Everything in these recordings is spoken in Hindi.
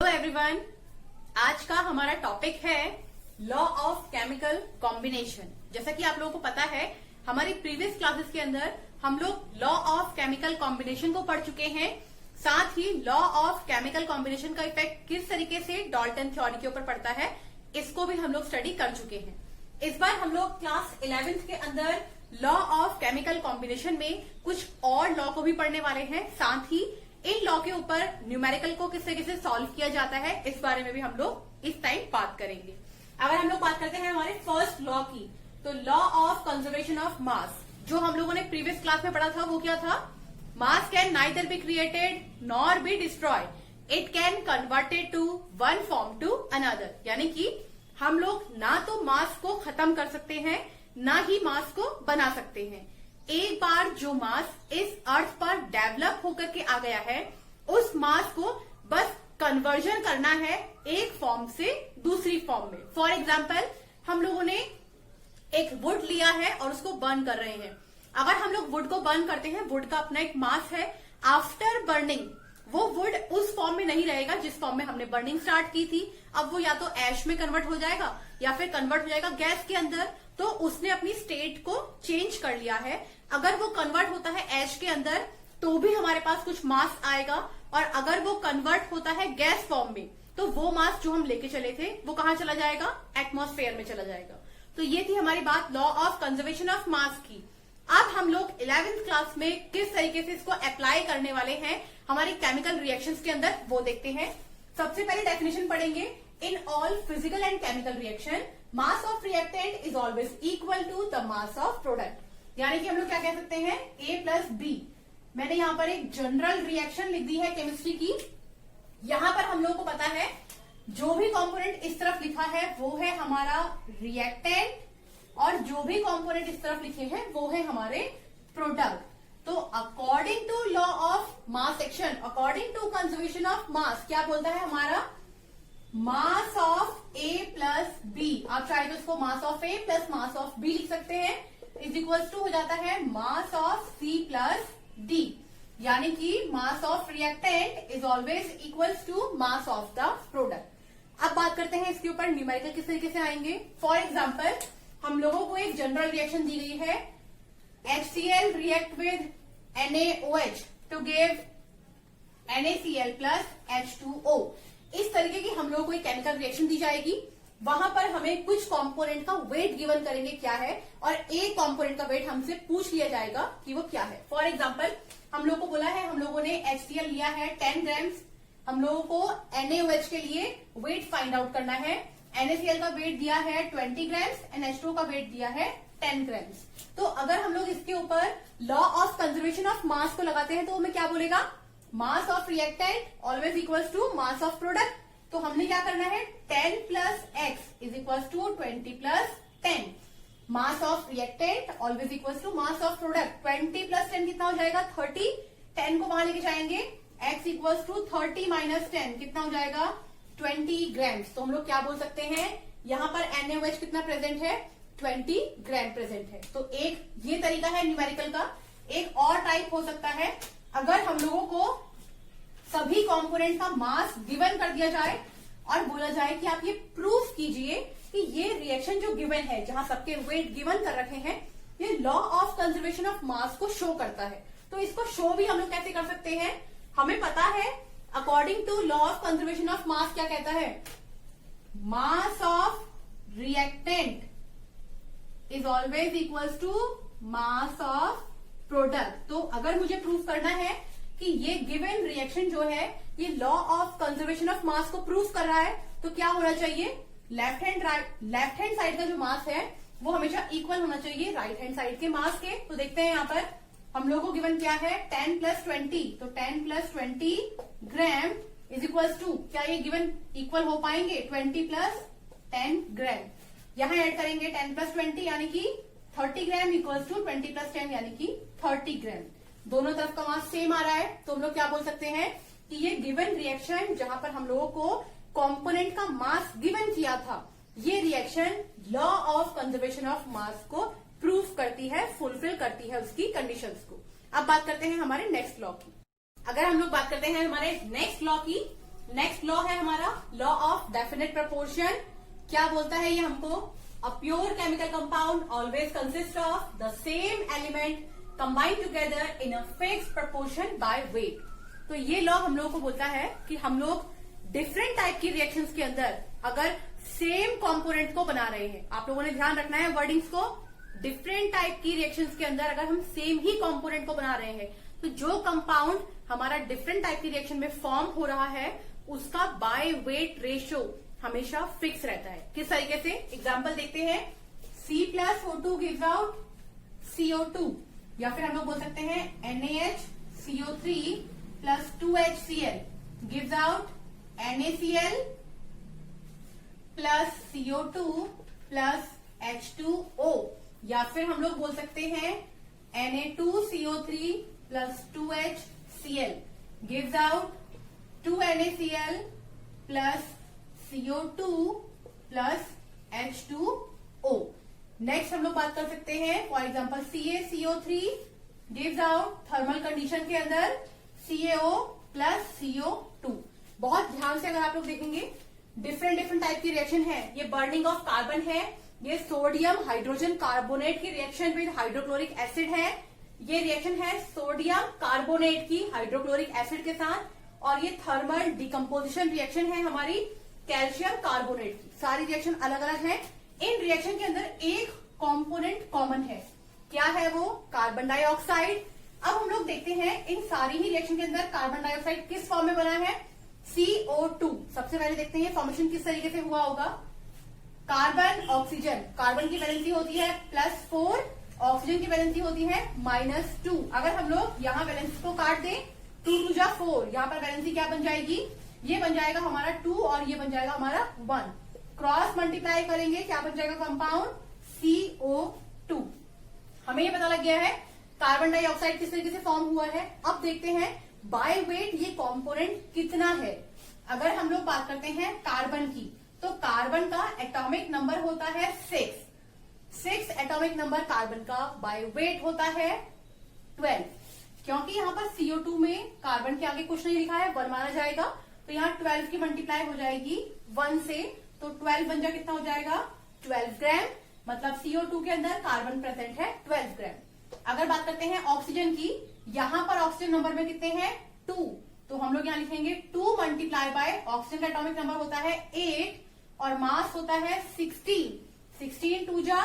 हेलो एवरीवन, आज का हमारा टॉपिक है लॉ ऑफ केमिकल कॉम्बिनेशन। जैसा कि आप लोगों को पता है, हमारी प्रीवियस क्लासेस के अंदर हम लोग लॉ ऑफ केमिकल कॉम्बिनेशन को पढ़ चुके हैं। साथ ही लॉ ऑफ केमिकल कॉम्बिनेशन का इफेक्ट किस तरीके से डॉल्टन थ्योरी के ऊपर पड़ता है, इसको भी हम लोग स्टडी कर चुके हैं। इस बार हम लोग क्लास 11th के अंदर लॉ ऑफ केमिकल कॉम्बिनेशन में कुछ और लॉ को भी पढ़ने वाले हैं। साथ ही इन लॉ के ऊपर न्यूमेरिकल को किस तरीके से सॉल्व किया जाता है, इस बारे में भी हम लोग इस टाइम बात करेंगे। अगर हम लोग बात करते हैं हमारे फर्स्ट लॉ की, तो लॉ ऑफ कंजर्वेशन ऑफ मास, जो हम लोगों ने प्रीवियस क्लास में पढ़ा था, वो क्या था? Mass can neither be created nor be destroyed, it can converted to one form to another. यानी कि हम लोग ना तो मास को खत्म कर सकते हैं, ना ही मास को बना सकते हैं। एक बार जो मास इस अर्थ पर डेवलप होकर के आ गया है, उस मास को बस कन्वर्जन करना है एक फॉर्म से दूसरी फॉर्म में। फॉर एग्जाम्पल, हम लोगों ने एक वुड लिया है और उसको बर्न कर रहे हैं। अगर हम लोग वुड को बर्न करते हैं, वुड का अपना एक मास है। आफ्टर बर्निंग वो वुड उस फॉर्म में नहीं रहेगा जिस फॉर्म में हमने बर्निंग स्टार्ट की थी। अब वो या तो ऐश में कन्वर्ट हो जाएगा या फिर कन्वर्ट हो जाएगा गैस के अंदर। तो उसने अपनी स्टेट को चेंज कर लिया है। अगर वो कन्वर्ट होता है ऐश के अंदर, तो भी हमारे पास कुछ मास आएगा, और अगर वो कन्वर्ट होता है गैस फॉर्म में, तो वो मास जो हम लेके चले थे वो कहां चला जाएगा? एटमॉस्फेयर में चला जाएगा। तो ये थी हमारी बात लॉ ऑफ कंजर्वेशन ऑफ मास की। अब हम लोग 11th क्लास में किस तरीके से इसको अप्लाई करने वाले हैं हमारी केमिकल रिएक्शंस के अंदर, वो देखते हैं। सबसे पहले डेफिनेशन पढ़ेंगे। In all physical and chemical reaction, mass of reactant is always equal to the mass of product. यानी कि हम लोग क्या कह सकते हैं? A plus B. मैंने यहां पर एक जनरल रिएक्शन लिख दी है केमिस्ट्री की। यहां पर हम लोगों को पता है जो भी कंपोनेंट इस तरफ लिखा है वो है हमारा रिएक्टेंट, और जो भी कंपोनेंट इस तरफ लिखे हैं वो है हमारे प्रोडक्ट। तो according to law of mass action, according to conservation of mass, क्या बोलता है हमारा? Mass of A plus B. आप चाहे तो इसको mass of A plus mass of B लिख सकते हैं, इज इक्वल टू हो जाता है mass of C plus D। यानी कि mass of reactant is always equal to mass of the product. अब बात करते हैं इसके ऊपर न्यूमेरिकल किस तरीके से आएंगे। फॉर एग्जाम्पल, हम लोगों को एक जनरल रिएक्शन दी गई है, HCl react with NaOH to give NaCl plus H2O। इस तरीके की हम लोगों को एक केमिकल रिएक्शन दी जाएगी। वहां पर हमें कुछ कंपोनेंट का वेट गिवन करेंगे क्या है, और एक कंपोनेंट का वेट हमसे पूछ लिया जाएगा कि वो क्या है। फॉर एग्जांपल, हम लोगों को बोला है, हम लोगों ने HCl लिया है 10 ग्राम्स। हम लोगों को NaOH के लिए वेट फाइंड आउट करना है। NaCl का वेट दिया है 20 ग्राम्स एंड H2O का वेट दिया है 10 ग्राम्स। तो अगर हम लोग इसके ऊपर law of conservation of mass को लगाते हैं तो हमें क्या बोलेगा? Mass of reactant always equals to mass of product. तो हमने क्या करना है? 10 plus X is equals to 20 plus 10। Mass of reactant always equals to mass of product. 20 plus 10 कितना हो जाएगा? 30। 10 को वहां लेके जाएंगे, एक्स इक्वल्स टू 30 माइनस 10 कितना हो जाएगा? 20 ग्राम्स। तो हम लोग क्या बोल सकते हैं? यहाँ पर NaOH कितना प्रेजेंट है? 20 ग्राम प्रेजेंट है। तो एक ये तरीका है न्यूमेरिकल का। एक और टाइप हो सकता है, अगर हम लोगों को सभी कंपोनेंट का मास गिवन कर दिया जाए और बोला जाए कि आप ये प्रूफ कीजिए कि ये रिएक्शन जो गिवन है, जहां सबके वेट गिवन कर रखे हैं, ये law of conservation of mass को शो करता है। तो इसको शो भी हम लोग कैसे कर सकते हैं? हमें पता है according to law of conservation of mass क्या कहता है? Mass of reactant is always equals to mass of product. तो अगर मुझे प्रूफ करना है कि ये गिवन रिएक्शन जो है ये law of conservation of mass को प्रूफ कर रहा है, तो क्या होना चाहिए? लेफ्ट हैंड साइड का जो मास है वो हमेशा इक्वल होना चाहिए राइट हैंड साइड के मास के। तो देखते हैं यहाँ पर हम लोगों को गिवन क्या है? 10 प्लस 20। तो 10 plus 20 gram is equal to, क्या ये गिवन इक्वल हो पाएंगे? 20 प्लस 10 ग्राम। यहां ऐड करेंगे 10 प्लस 20 यानी कि 30 ग्राम इक्वल्स टू 20 प्लस 10 यानी कि 30 ग्राम। दोनों तरफ का मास सेम आ रहा है, तो हम लोग क्या बोल सकते हैं कि ये गिवन रिएक्शन, जहां पर हम लोगों को कंपोनेंट का मास गिवन किया था, ये reaction law of conservation of mass को प्रूफ करती है, फुलफिल करती है उसकी कंडीशंस को। अब बात करते हैं हमारे नेक्स्ट लॉ की। अगर हम लोग बात करते हैं हमारे नेक्स्ट लॉ की, नेक्स्ट लॉ है हमारा लॉ ऑफ डेफिनेट प्रपोर्शन। क्या बोलता है ये हमको? A pure chemical compound always consist of the same element combined together in a fixed proportion by weight. तो ये लॉ हम लोगों को बोलता है कि हम लोग डिफरेंट टाइप की रिएक्शंस के अंदर अगर सेम कंपोनेंट को बना रहे हैं, आप लोगों ने ध्यान रखना है वर्डिंग्स को, डिफरेंट टाइप की रिएक्शंस के अंदर अगर हम सेम ही कंपोनेंट को बना रहे हैं तो जो कंपाउंड हमारा डिफरेंट टाइप की रिएक्शन में फॉर्म हो रहा है उसका बाय वेट रेशियो हमेशा फिक्स रहता है। किस तरीके से? एग्जाम्पल देखते हैं। C+O2 गिव्स आउट CO2, या फिर हम लोग बोल सकते हैं NaHCO3 plus 2HCl gives out NaCl plus CO2 plus H2O, या फिर हम लोग बोल सकते हैं Na2CO3 plus 2HCl gives out 2NaCl plus CO2 plus H2O। Next हम लोग बात कर सकते हैं for example CaCO3 gives out thermal condition के अंदर CaO प्लस CO2। बहुत ध्यान से अगर आप लोग देखेंगे डिफरेंट टाइप की रिएक्शन है। ये बर्निंग ऑफ कार्बन है, ये सोडियम हाइड्रोजन कार्बोनेट की रिएक्शन विद हाइड्रोक्लोरिक एसिड है, ये रिएक्शन है सोडियम कार्बोनेट की हाइड्रोक्लोरिक एसिड के साथ, और ये थर्मल डिकम्पोजिशन रिएक्शन है हमारी कैल्शियम कार्बोनेट की। सारी रिएक्शन अलग अलग है। इन रिएक्शन के अंदर एक कंपोनेंट कॉमन है। क्या है वो? Carbon dioxide. अब हम लोग देखते हैं इन सारी ही रिएक्शन के अंदर कार्बन डाइऑक्साइड किस फॉर्म में बना है? CO2। सबसे पहले देखते हैं फॉर्मेशन किस तरीके से हुआ होगा। कार्बन ऑक्सीजन, कार्बन की वैलेंसी होती है +4, ऑक्सीजन की वैलेंसी होती है -2। अगर हम लोग यहाँ वैलेंसी को काट दें 2 2 जा 4, यहाँ पर वैलेंसी क्या बन जाएगी? ये बन जाएगा हमारा 2 और ये बन जाएगा हमारा 1। क्रॉस मल्टीप्लाई करेंगे क्या बन जाएगा कंपाउंड? CO2। हमें ये पता लग गया है कार्बन डाइऑक्साइड किस तरीके से फॉर्म हुआ है। अब देखते हैं बाय वेट ये कंपोनेंट कितना है। अगर हम लोग बात करते हैं कार्बन की, तो कार्बन का एटॉमिक नंबर होता है 6 एटॉमिक नंबर कार्बन का बाय वेट होता है 12। क्योंकि यहाँ पर CO2 में कार्बन के आगे कुछ नहीं लिखा है, 1 माना जाएगा, तो यहाँ 12 की मल्टीप्लाई हो जाएगी 1 से, तो 12 बन जा कितना हो जाएगा? 12 ग्राम। मतलब CO2 के अंदर कार्बन प्रेजेंट है 12 ग्राम। अगर बात करते हैं ऑक्सीजन की, यहाँ पर ऑक्सीजन नंबर में कितने हैं? 2, तो हम लोग यहाँ लिखेंगे 2 मल्टीप्लाई बाय ऑक्सीजन का एटॉमिक नंबर होता है 8 और मास होता है 16 2 जा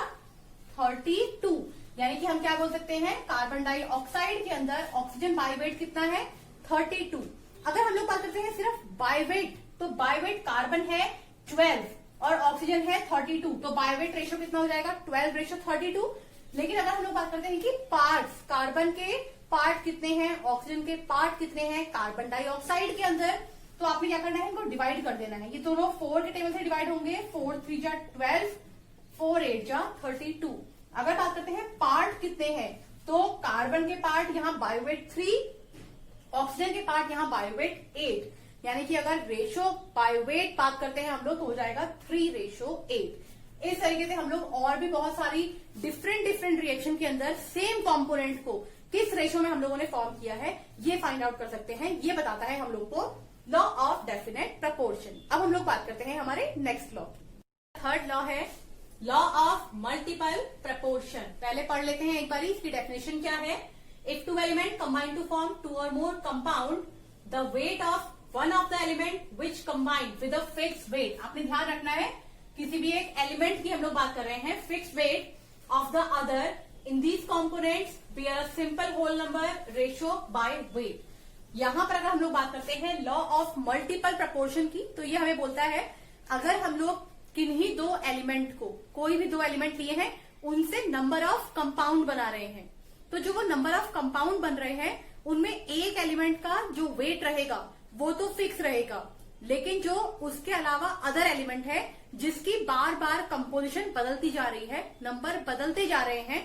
32। यानी कि हम क्या बोल सकते हैं? कार्बन डाइऑक्साइड के अंदर ऑक्सीजन बाय वेट कितना है? 32। अगर हम लोग बात करते हैं सिर्फ बाय वेट, तो बाय वेट कार्बन है 12 और ऑक्सीजन है 32, तो बाय वेट रेशियो कितना हो जाएगा? 12:32। लेकिन अगर हम लोग बात करते हैं कि पार्ट्स, कार्बन के पार्ट कितने हैं, ऑक्सीजन के पार्ट कितने हैं कार्बन डाइऑक्साइड के अंदर, तो आपने क्या करना है? इनको डिवाइड कर देना है। ये दोनों 4 के टेबल से डिवाइड होंगे। 4 3 जा 12, 4 8 जा 32। अगर बात करते हैं पार्ट कितने हैं, तो कार्बन के पार्ट यहाँ बाय वेट 3, ऑक्सीजन के पार्ट यहाँ बाय वेट 8। यानी कि अगर रेशो बाय वेट बात करते हैं हम लोग तो हो जाएगा 3:8। इस तरीके से हम लोग और भी बहुत सारी डिफरेंट रिएक्शन के अंदर सेम कंपोनेंट को किस रेशो में हम लोगों ने फॉर्म किया है ये फाइंड आउट कर सकते हैं। ये बताता है हम लोग को लॉ ऑफ डेफिनेट प्रपोर्शन। अब हम लोग बात करते हैं हमारे नेक्स्ट लॉ। थर्ड लॉ है लॉ ऑफ मल्टीपल प्रपोर्शन। पहले पढ़ लेते हैं एक बार इसकी डेफिनेशन क्या है। If 2 element combine to form 2 or more compound, the weight of one of the element which combine with a fix weight. आपने ध्यान रखना है किसी भी एक एलिमेंट की हम लोग बात कर रहे हैं, fix weight of the other in these components bear a simple whole number ratio by weight. यहां पर अगर हम लोग बात करते हैं लॉ ऑफ मल्टीपल प्रपोर्शन की, तो ये हमें बोलता है अगर हम लोग किन्हीं 2 एलिमेंट को, कोई भी 2 एलिमेंट लिए हैं, उनसे नंबर ऑफ कंपाउंड बना रहे हैं, तो जो वो नंबर ऑफ कंपाउंड बन रहे हैं उनमें एक एलिमेंट का जो वेट रहेगा वो तो फिक्स रहेगा, लेकिन जो उसके अलावा अदर एलिमेंट है जिसकी बार बार कंपोजिशन बदलती जा रही है, नंबर बदलते जा रहे हैं,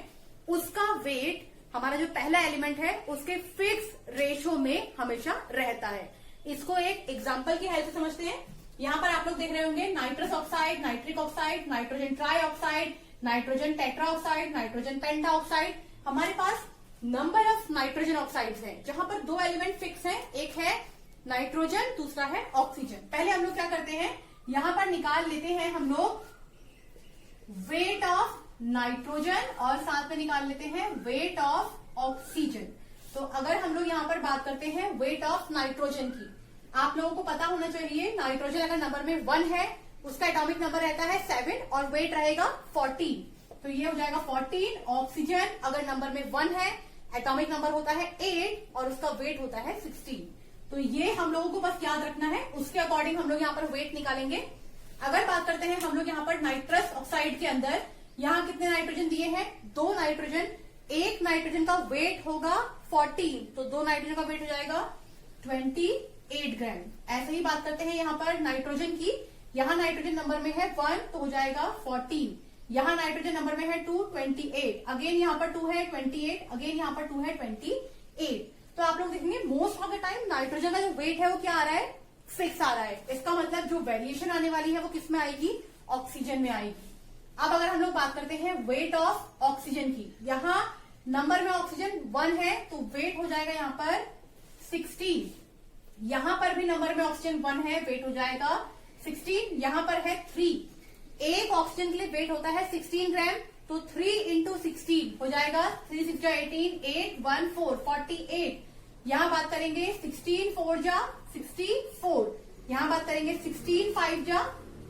उसका वेट हमारा जो पहला एलिमेंट है उसके फिक्स रेशो में हमेशा रहता है। इसको एक एग्जांपल की हेल्प से समझते हैं। यहाँ पर आप लोग देख रहे होंगे nitrous oxide, nitric oxide, nitrogen try oxide, nitrogen tetra oxide, nitrogen पेंटा ऑक्साइड। हमारे पास नंबर ऑफ नाइट्रोजन ऑक्साइड्स हैं जहां पर 2 एलिमेंट फिक्स हैं, एक है नाइट्रोजन, दूसरा है ऑक्सीजन। पहले हम लोग क्या करते हैं, यहां पर निकाल लेते हैं हम लोग वेट ऑफ नाइट्रोजन और साथ में निकाल लेते हैं वेट ऑफ ऑक्सीजन। तो अगर हम लोग यहाँ पर बात करते हैं वेट ऑफ नाइट्रोजन की, आप लोगों को पता होना चाहिए नाइट्रोजन अगर नंबर में 1 है उसका एटॉमिक नंबर रहता है 7 और वेट रहेगा 14, तो ये हो जाएगा 14। ऑक्सीजन अगर नंबर में 1 है, एटॉमिक नंबर होता है 8 और उसका वेट होता है 16। तो ये हम लोगों को बस याद रखना है, उसके अकॉर्डिंग हम लोग यहाँ पर वेट निकालेंगे। अगर बात करते हैं हम लोग यहाँ पर नाइट्रस ऑक्साइड के अंदर, यहाँ कितने नाइट्रोजन दिए हैं, 2 नाइट्रोजन। एक नाइट्रोजन का वेट होगा 14, तो 2 नाइट्रोजन का वेट हो जाएगा 28 ग्राम। ऐसे ही बात करते हैं यहाँ पर नाइट्रोजन की, यहाँ नाइट्रोजन नंबर में है 1 तो हो जाएगा 14, यहाँ नाइट्रोजन नंबर में है 2 28, अगेन यहाँ पर 2 है 28, अगेन यहाँ पर 2 है 28। तो आप लोग देखेंगे most of the time nitrogen का जो वेट है वो क्या आ रहा है, फिक्स आ रहा है। इसका मतलब जो वेरिएशन आने वाली है वो किस में आएगी, ऑक्सीजन में आएगी। अब अगर हम लोग बात करते हैं वेट ऑफ ऑक्सीजन की, यहाँ नंबर में ऑक्सीजन 1 है तो वेट हो जाएगा यहाँ पर 16, यहाँ पर भी नंबर में ऑक्सीजन 1 है, वेट हो जाएगा 16, यहाँ पर है 3। एक ऑक्सीजन के लिए वेट होता है 16 ग्राम, तो 3 इंटू 16 हो जाएगा 3 6 18, 8 1 4 48। यहाँ बात करेंगे 16 4 जा 64, यहाँ बात करेंगे 16 5 जा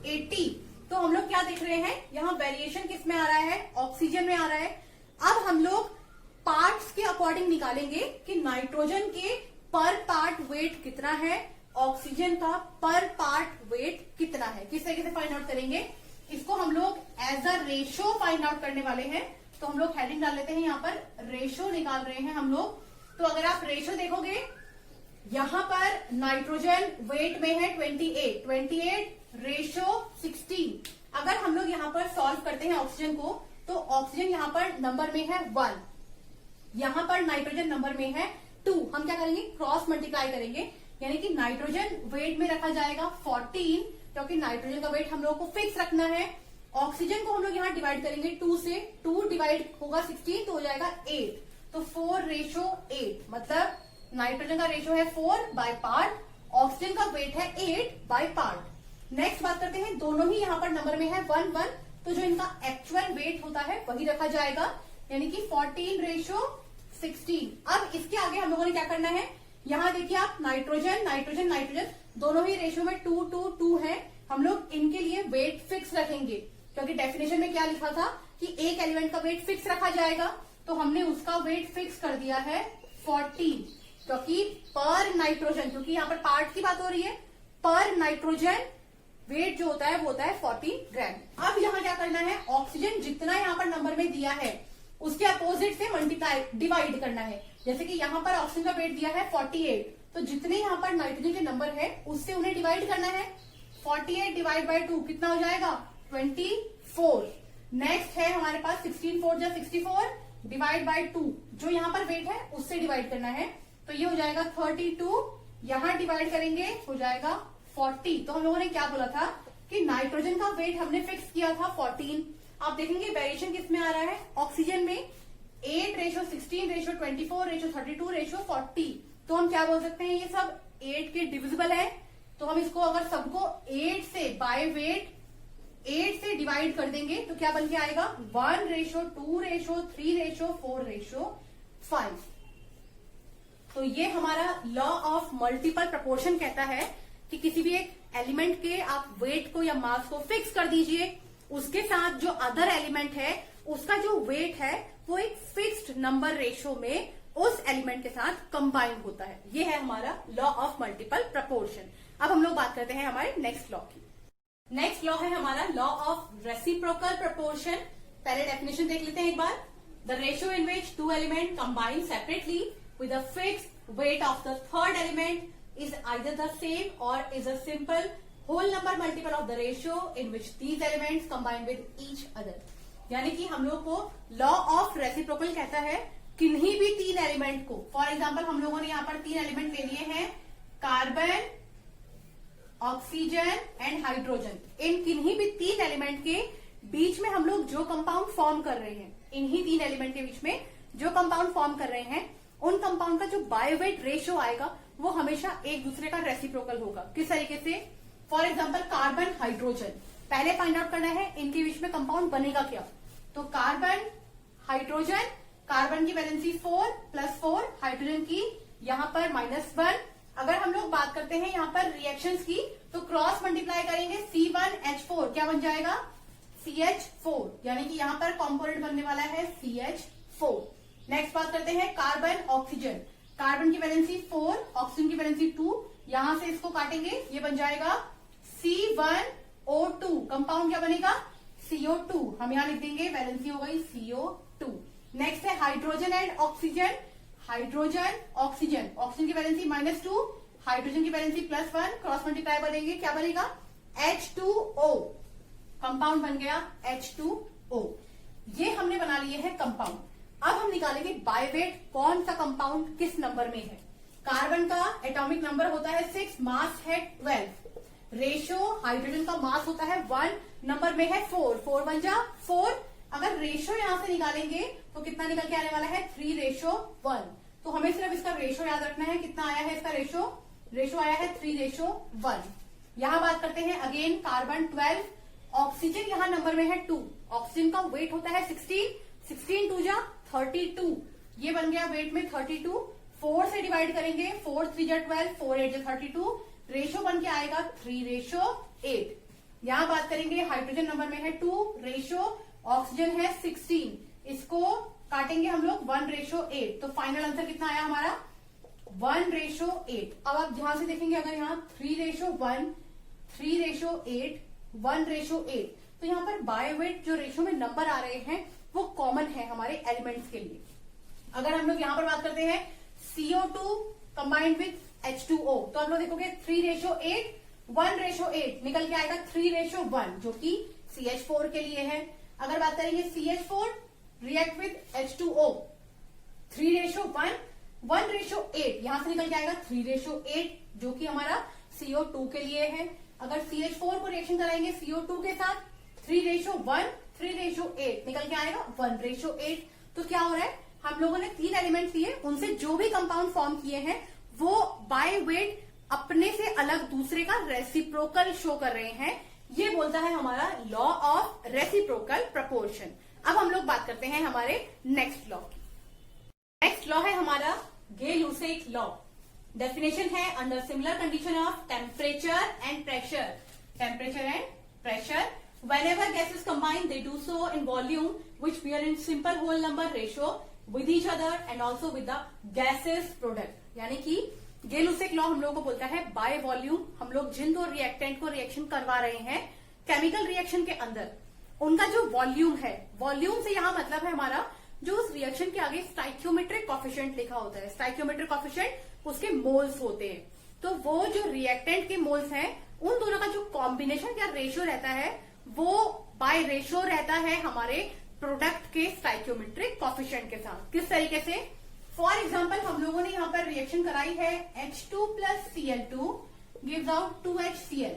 80। तो हम लोग क्या देख रहे हैं, यहाँ वेरिएशन किस में आ रहा है, ऑक्सीजन में आ रहा है। अब हम लोग पार्ट्स के अकॉर्डिंग निकालेंगे कि नाइट्रोजन के पर पार्ट वेट कितना है, ऑक्सीजन का पर पार्ट वेट कितना है। किस तरीके से फाइंड आउट करेंगे, इसको हम लोग as a ratio find out करने वाले हैं। तो हम लोग हेडिंग डाल लेते हैं, यहाँ पर रेशो निकाल रहे हैं हम लोग। तो अगर आप रेशो देखोगे, यहाँ पर नाइट्रोजन वेट में है 28 रेशो 16। अगर हम लोग यहाँ पर सॉल्व करते हैं ऑक्सीजन को, तो ऑक्सीजन यहाँ पर नंबर में है 1, यहाँ पर नाइट्रोजन नंबर में है 2। हम क्या करेंगे, क्रॉस मल्टीप्लाई करेंगे, यानी कि नाइट्रोजन वेट में रखा जाएगा 14, क्योंकि नाइट्रोजन का वेट हम लोग को फिक्स रखना है। ऑक्सीजन को हम लोग यहाँ डिवाइड करेंगे 2 से, 2 डिवाइड होगा 16 तो हो जाएगा 8, तो 4 रेशो 8, मतलब नाइट्रोजन का रेशो है 4 बाय पार्ट, ऑक्सीजन का वेट है 8 बाय पार्ट। नेक्स्ट बात करते हैं, दोनों ही यहाँ पर नंबर में है 1 1, तो जो इनका एक्चुअल वेट होता है वही रखा जाएगा, यानी कि 14 रेशो 16। अब इसके आगे हम लोगों ने क्या करना है, यहाँ देखिए आप नाइट्रोजन नाइट्रोजन नाइट्रोजन दोनों ही रेशियो में 2 2 2 है। हम लोग इनके लिए वेट फिक्स रखेंगे, क्योंकि डेफिनेशन में क्या लिखा था कि एक एलिमेंट का वेट फिक्स रखा जाएगा, तो हमने उसका वेट फिक्स कर दिया है 14, क्योंकि पर नाइट्रोजन, क्योंकि यहाँ पर पार्ट की बात हो रही है, पर नाइट्रोजन वेट जो होता है वो होता है 14 ग्राम। अब यहाँ क्या करना है, ऑक्सीजन जितना यहाँ पर नंबर में दिया है उसके अपोजिट से मल्टीप्लाई डिवाइड करना है। जैसे कि यहाँ पर ऑक्सीजन का वेट दिया है 48, तो जितने यहाँ पर नाइट्रोजन के नंबर है उससे उन्हें डिवाइड करना है। 48 डिवाइड बाय 2 कितना हो जाएगा, 24। नेक्स्ट है हमारे पास 16 4 जा 64 डिवाइड बाय 2, जो यहाँ पर वेट है उससे डिवाइड करना है, तो ये हो जाएगा 32। यहाँ डिवाइड करेंगे हो जाएगा 40। तो हम लोगों ने क्या बोला था कि नाइट्रोजन का वेट हमने फिक्स किया था 14। आप देखेंगे वेरिएशन किस में आ रहा है, ऑक्सीजन में 8 रेशो 16 रेशो 24 रेशो 32 रेशो 40। तो हम क्या बोल सकते हैं, ये सब 8 के डिविजिबल है, तो हम इसको अगर सबको 8 से बाय वेट 8 से डिवाइड कर देंगे तो क्या बन के आएगा, 1 रेशो 2 रेशो 3 रेशो 4 रेशो 5। तो ये हमारा लॉ ऑफ मल्टीपल प्रोपोर्शन कहता है कि किसी भी एक एलिमेंट के आप वेट को या मास को फिक्स कर दीजिए, उसके साथ जो अदर एलिमेंट है उसका जो वेट है वो एक फिक्स्ड नंबर रेशो में उस एलिमेंट के साथ कंबाइन होता है। ये है हमारा लॉ ऑफ मल्टीपल प्रोपोर्शन। अब हम लोग बात करते हैं हमारे नेक्स्ट लॉ की। नेक्स्ट लॉ है हमारा लॉ ऑफ रेसिप्रोकल प्रोपोर्शन। पहले डेफिनेशन देख लेते हैं एक बार। The ratio in which two element combine separately with a fixed weight of the third element is either the same or is a simple whole number multiple of the ratio in which these elements combine with each other. यानी कि हम लोग को लॉ ऑफ रेसिप्रोकल कहता है किन्हीं भी 3 एलिमेंट को, फॉर एग्जाम्पल हम लोगों ने यहाँ पर 3 एलिमेंट ले लिए हैं, कार्बन, ऑक्सीजन एंड हाइड्रोजन। इन किन्हीं भी 3 एलिमेंट के बीच में हम लोग जो कंपाउंड फॉर्म कर रहे हैं, इन्हीं 3 एलिमेंट के बीच में जो कंपाउंड फॉर्म कर रहे हैं, उन कंपाउंड का जो बायोवेट रेशियो आएगा वो हमेशा एक दूसरे का रेसिप्रोकल होगा। किस तरीके से? फॉर एग्जाम्पल कार्बन हाइड्रोजन, पहले फाइंड आउट करना है इनके बीच में कंपाउंड बनेगा क्या। तो कार्बन हाइड्रोजन, कार्बन की वैलेंसी 4 + 4, हाइड्रोजन की यहाँ पर -1। अगर हम लोग बात करते हैं यहाँ पर रिएक्शंस की, तो क्रॉस मल्टीप्लाई करेंगे C1H4, क्या बन जाएगा? CH4, यानी कि यहाँ पर कॉम्पोनेंट बनने वाला है CH4। नेक्स्ट बात करते हैं कार्बन ऑक्सीजन, कार्बन की वैलेंसी 4, ऑक्सीजन की वैलेंसी 2, यहां से इसको काटेंगे, ये बन जाएगा C1O2, कंपाउंड क्या बनेगा? CO2, हम यहां लिख देंगे वैलेंसी हो गई CO2। नेक्स्ट है hydrogen and oxygen, hydrogen oxygen, oxygen की वैलेंसी -2, हाइड्रोजन की वैलेंसी +1, क्रॉस मल्टीप्लाई करेंगे, क्या बनेगा? H2O, कंपाउंड बन गया H2O। ये हमने बना लिए हैं कंपाउंड। अब हम निकालेंगे बाय वेट कौन सा कंपाउंड किस नंबर में है। कार्बन का एटॉमिक नंबर होता है 6, मास है 12, रेशो हाइड्रोजन का मास होता है 1, नंबर में है 4, 4 बन जा 4। अगर रेशो यहां से निकालेंगे तो कितना निकल के आने वाला है? 3:1। तो हमें सिर्फ इसका रेशो याद रखना है, कितना आया है इसका रेशो? रेशो आया है 3:1। यहां बात करते हैं अगेन कार्बन 12, ऑक्सीजन यहां नंबर में है 2, ऑक्सीजन का वेट होता है 16, 16 2 जा 32, ये बन गया वेट में 32। 4 से डिवाइड करेंगे, 4 3 जा 12, 4 8 जा 32, रेशो बन के आएगा 3:8। यहां बात करेंगे हाइड्रोजन नंबर में है 2, रेशो ऑक्सीजन है 16, इसको काटेंगे हम लोग 1:8, तो फाइनल आंसर कितना आया हमारा? 1:8। अब आप ध्यान से देखेंगे, अगर यहाँ 3:1, 3:8, 1:8, तो यहाँ पर बाय वेट जो रेशो में नंबर आ रहे हैं वो कॉमन है हमारे एलिमेंट्स के लिए। अगर हम लोग यहाँ पर बात करते हैं CO2 कंबाइंड विथ H2O, तो हम लोग देखोगे 3:8, 1:8 निकल के आएगा 3:1, जो कि CH4 के लिए है। अगर बात करेंगे CH4 रिएक्ट विथ H2O, 3:1, 1:8, यहां से निकल के आएगा 3:8, जो कि हमारा CO2 के लिए है। अगर CH4 को रिएक्शन कराएंगे CO2 के साथ, 3:1, 3:8 निकल के आएगा 1:8। तो क्या हो रहा है, हम लोगों ने 3 एलिमेंट्स लिए, उनसे जो भी कंपाउंड फॉर्म किए हैं वो बाय वेट अपने से अलग दूसरे का रेसिप्रोकल शो कर रहे हैं। ये बोलता है हमारा लॉ ऑफ रेसिप्रोकल प्रपोर्शन। अब हम लोग बात करते हैं हमारे नेक्स्ट लॉ की। नेक्स्ट लॉ है हमारा गे-लुसेक लॉ। डेफिनेशन है under similar condition of temperature and pressure, temperature and pressure, whenever gases combine they do so in volume which bear in simple whole number ratio with each other and also with the gases product। यानी कि गे-लुसेक लॉ हम लोग को बोलता है बाय वॉल्यूम हम लोग जिन दो रिएक्टेंट को रिएक्शन करवा रहे हैं केमिकल रिएक्शन के अंदर, उनका जो वॉल्यूम है, वॉल्यूम से यहाँ मतलब है हमारा जो उस रिएक्शन के आगे स्टाइक्योमेट्रिक कॉफिशिएंट लिखा होता है, स्टाइक्योमेट्रिक कॉफिशिएंट उसके मोल्स होते हैं। तो वो जो रिएक्टेंट के मोल्स हैं उन दोनों का जो कॉम्बिनेशन या रेशियो रहता है वो बाय रेशियो रहता है हमारे प्रोडक्ट के स्टाइक्योमेट्रिक कॉफिशिएंट के साथ। किस तरीके से? फॉर एग्जाम्पल हम लोगों ने यहाँ पर रिएक्शन कराई है H2 + Cl2 gives out 2HCl।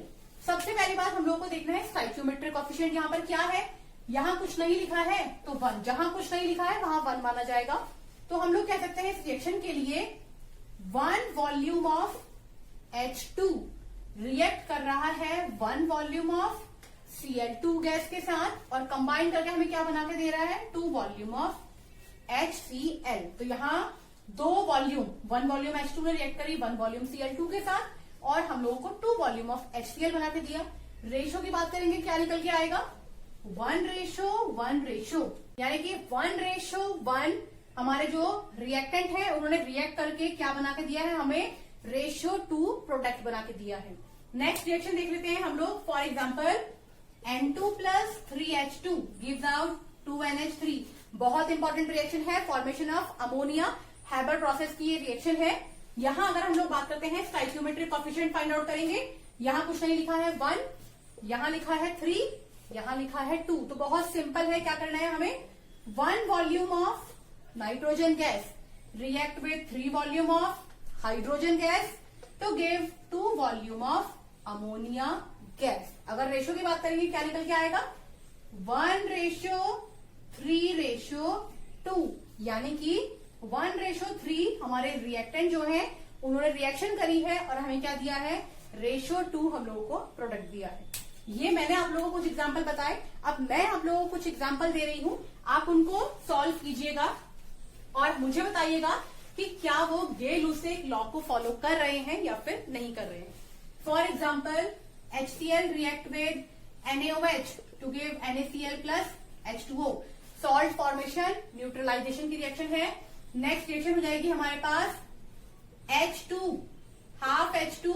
सबसे पहली बात हम लोगों को देखना है स्टाइक्योमेट्रिक कॉफिशिएंट यहाँ पर क्या है। यहाँ कुछ नहीं लिखा है तो 1, जहां कुछ नहीं लिखा है वहां 1 माना जाएगा। तो हम लोग कह सकते हैं इस रिएक्शन के लिए 1 वॉल्यूम ऑफ H2 रिएक्ट कर रहा है 1 वॉल्यूम ऑफ Cl2 गैस के साथ, और कंबाइन करके हमें क्या बना के दे रहा है? 2 वॉल्यूम ऑफ HCl। तो यहाँ 2 वॉल्यूम, 1 वॉल्यूम H2 ने रिएक्ट करी 1 वॉल्यूम Cl2 के साथ, और हम लोगों को 2 वॉल्यूम ऑफ HCl बना के दिया। रेशो की बात करेंगे, क्या निकल के आएगा? 1:1 रेशो, यानी कि 1:1 हमारे जो रिएक्टेंट है उन्होंने रिएक्ट करके क्या बना के दिया है? हमें ratio-2 प्रोडक्ट बना के दिया है। नेक्स्ट रिएक्शन देख लेते हैं हम लोग। For example N2 + 3H2 gives out 2NH3। बहुत इंपॉर्टेंट रिएक्शन है, formation of ammonia, Haber process की ये रिएक्शन है। यहाँ अगर हम लोग बात करते हैं स्टाइक्योमेट्रिक कॉफिशिएंट फाइंड आउट करेंगे, यहाँ कुछ नहीं लिखा है 1, यहाँ लिखा है 3, यहाँ लिखा है 2। तो बहुत सिंपल है, क्या करना है हमें? 1 volume of nitrogen gas react with 3 volume of hydrogen gas to give 2 volume of ammonia gas. अगर रेशो की बात करेंगे क्या निकल के आएगा? 1:3:2, यानी कि 1:3 हमारे रिएक्टेंट जो है उन्होंने रिएक्शन करी है और हमें क्या दिया है, रेशियो 2 हम लोगों को प्रोडक्ट दिया है। ये मैंने आप लोगों को कुछ एग्जाम्पल बताए, अब मैं आप लोगों को कुछ एग्जाम्पल दे रही हूं, आप उनको सॉल्व कीजिएगा और मुझे बताइएगा कि क्या वो गे-लुसेक लॉ को फॉलो कर रहे हैं या फिर नहीं कर रहे हैं। For example, HCl react with NaOH to give NaCl plus H2O। Salt formation neutralization की रिएक्शन है। नेक्स्ट रिएक्शन हो जाएगी हमारे पास H2, half H2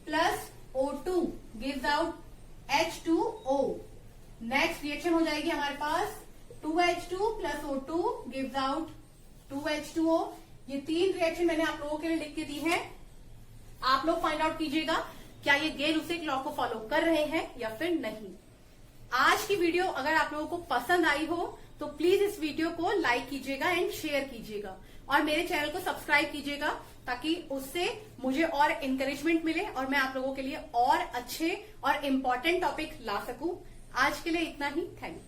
plus O2 gives out H2O। Next reaction हो जाएगी हमारे पास 2H2 plus O2 gives out 2H2O। ये 3 रिएक्शन मैंने आप लोगों के लिए लिख के दी है। आप लोग फाइंड आउट कीजिएगा क्या ये गे-लुसेक लॉ को फॉलो कर रहे हैं या फिर नहीं। आज की वीडियो अगर आप लोगों को पसंद आई हो तो प्लीज इस वीडियो को लाइक कीजिएगा एंड शेयर कीजिएगा और मेरे चैनल को सब्सक्राइब कीजिएगा ताकि उससे मुझे और इंकरेजमेंट मिले और मैं आप लोगों के लिए और अच्छे और इम्पोर्टेंट टॉपिक ला सकूं। आज के लिए इतना ही, थैंक यू।